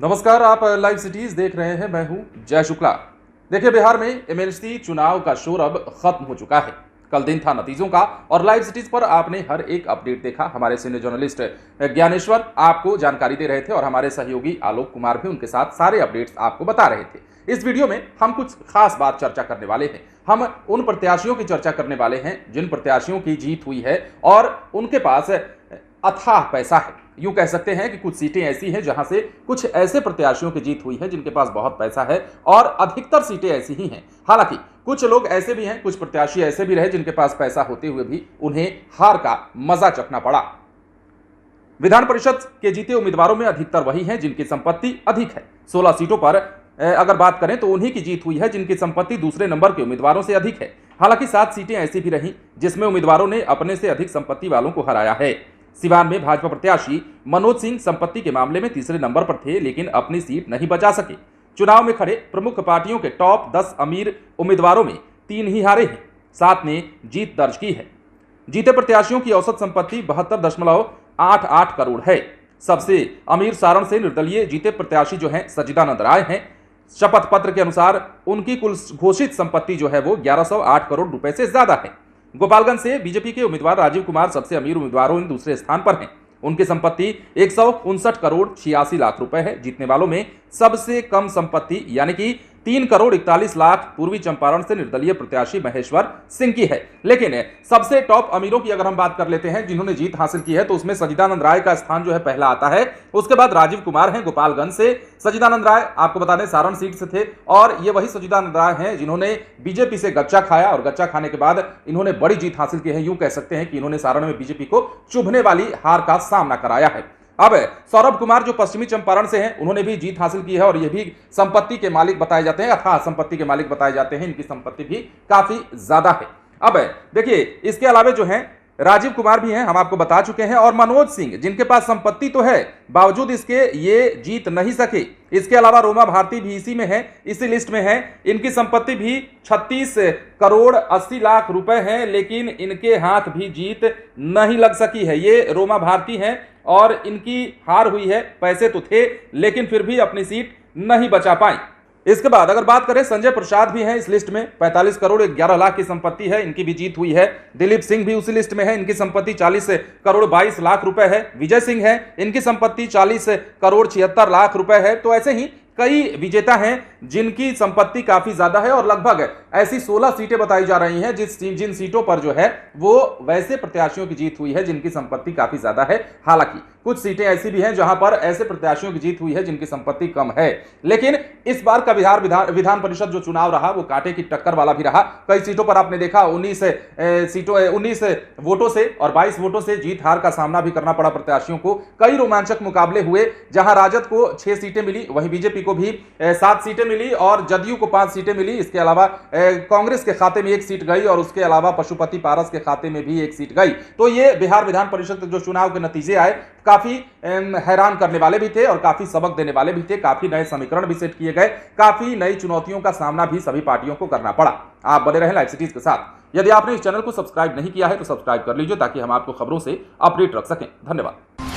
नमस्कार, आप live cities देख रहे हैं। मैं हूं जय शुक्ला। देखिए, बिहार में एमएलसी चुनाव का शोर अब खत्म हो चुका है। कल दिन था नतीजों का और लाइव सिटीज पर आपने हर एक अपडेट देखा। हमारे सीनियर जर्नलिस्ट ज्ञानेश्वर आपको जानकारी दे रहे थे और हमारे सहयोगी आलोक कुमार भी उनके साथ सारे अपडेट्स आपको बता रहे थे। इस वीडियो में हम कुछ खास बात चर्चा करने वाले हैं। हम उन प्रत्याशियों की चर्चा करने वाले हैं जिन प्रत्याशियों की जीत हुई है और उनके पास अथाह पैसा है। यूं कह सकते हैं कि कुछ सीटें ऐसी हैं जहां से कुछ ऐसे प्रत्याशियों की जीत हुई है जिनके पास बहुत पैसा है और अधिकतर सीटें ऐसी ही हैं। हालांकि कुछ लोग ऐसे भी हैं, कुछ प्रत्याशी ऐसे भी रहे जिनके पास पैसा होते हुए भी उन्हें हार का मजा चखना पड़ा। विधान परिषद के जीते उम्मीदवारों में अधिकतर वही हैं जिनकी संपत्ति अधिक है। 16 सीटों पर अगर बात करें तो उन्हीं की जीत हुई है जिनकी संपत्ति दूसरे नंबर के उम्मीदवारों से अधिक है। हालांकि 7 सीटें ऐसी भी रहीं जिसमें उम्मीदवारों ने अपने से अधिक संपत्ति वालों को हराया है। सिवान में भाजपा प्रत्याशी मनोज सिंह संपत्ति के मामले में तीसरे नंबर पर थे, लेकिन अपनी सीट नहीं बचा सके। चुनाव में खड़े प्रमुख पार्टियों के टॉप 10 अमीर उम्मीदवारों में 3 ही हारे हैं, 7 ने जीत दर्ज की है। जीते प्रत्याशियों की औसत संपत्ति 72.88 करोड़ है। सबसे अमीर सारण से निर्दलीय जीते प्रत्याशी जो हैं सच्चिदानंद राय हैं। शपथ पत्र के अनुसार उनकी कुल घोषित संपत्ति जो है वो 1108 करोड़ रुपए से ज्यादा है। गोपालगंज से बीजेपी के उम्मीदवार राजीव कुमार सबसे अमीर उम्मीदवारों में दूसरे स्थान पर हैं। उनकी संपत्ति 159 करोड़ 86 लाख रुपए है। जीतने वालों में सबसे कम संपत्ति यानी कि 3 करोड़ 41 लाख पूर्वी चंपारण से निर्दलीय प्रत्याशी महेश्वर सिंह की है। लेकिन सबसे टॉप अमीरों की अगर हम बात कर लेते हैं जिन्होंने जीत हासिल की है तो उसमें सच्चिदानंद राय का स्थान जो है पहला आता है। उसके बाद राजीव कुमार हैं गोपालगंज से। सच्चिदानंद राय आपको बता दें सारण सीट से थे और ये वही सच्चिदानंद राय हैं जिन्होंने बीजेपी से गच्चा खाया और गच्चा खाने के बाद इन्होंने बड़ी जीत हासिल की है। यूं कह सकते हैं कि इन्होंने सारण में बीजेपी को चुभने वाली हार का सामना कराया है। अब सौरभ कुमार जो पश्चिमी चंपारण से हैं उन्होंने भी जीत हासिल की है और ये भी संपत्ति के मालिक बताए जाते हैं, अथाह संपत्ति के मालिक बताए जाते हैं। इनकी संपत्ति भी काफी ज्यादा है। अब देखिए, इसके अलावा जो है राजीव कुमार भी हैं, हम आपको बता चुके हैं, और मनोज सिंह जिनके पास संपत्ति तो है बावजूद इसके ये जीत नहीं सके। इसके अलावा रोमा भारती भी इसी में है, इसी लिस्ट में है। इनकी संपत्ति भी 36 करोड़ 80 लाख रुपए है, लेकिन इनके हाथ भी जीत नहीं लग सकी है। ये रोमा भारती हैं और इनकी हार हुई है। पैसे तो थे लेकिन फिर भी अपनी सीट नहीं बचा पाई। इसके बाद अगर बात करें संजय प्रसाद भी हैं इस लिस्ट में, 45 करोड़ 11 लाख की संपत्ति है, इनकी भी जीत हुई है। दिलीप सिंह भी उसी लिस्ट में है, इनकी संपत्ति 40 करोड़ 22 लाख रुपए है। विजय सिंह है, इनकी संपत्ति 40 करोड़ 76 लाख रुपए है। तो ऐसे ही कई विजेता हैं जिनकी संपत्ति काफी ज्यादा है और लगभग ऐसी 16 सीटें बताई जा रही हैं जिन सीटों पर जो है वो वैसे प्रत्याशियों की जीत हुई है जिनकी संपत्ति काफी ज्यादा है। हालांकि कुछ सीटें ऐसी भी हैं जहां पर ऐसे प्रत्याशियों की जीत हुई है जिनकी संपत्ति कम है। लेकिन इस बार का विधान परिषद जो चुनाव रहा वो कांटे की टक्कर वाला भी रहा। कई सीटों पर आपने देखा 19 वोटों से और 22 वोटों से जीत हार का सामना भी करना पड़ा प्रत्याशियों को। कई रोमांचक मुकाबले हुए जहां राजद को 6 सीटें मिली, वहीं बीजेपी को भी 7 सीटें मिली और जदयू को 5 सीटें मिली। इसके अलावा कांग्रेस के खाते में 1 सीट गई और उसके अलावा पशुपति पारस के खाते में भी 1 सीट गई। तो ये बिहार विधान परिषद जो चुनाव के नतीजे आए काफी हैरान करने वाले भी थे और काफी सबक देने वाले भी थे। काफी नए समीकरण भी सेट किए गए, काफी नई चुनौतियों का सामना भी सभी पार्टियों को करना पड़ा। आप बने रहें लाइव सिटीज के साथ। यदि आपने इस चैनल को सब्सक्राइब नहीं किया है तो सब्सक्राइब कर लीजिए ताकि हम आपको खबरों से अपडेट रख सकें। धन्यवाद।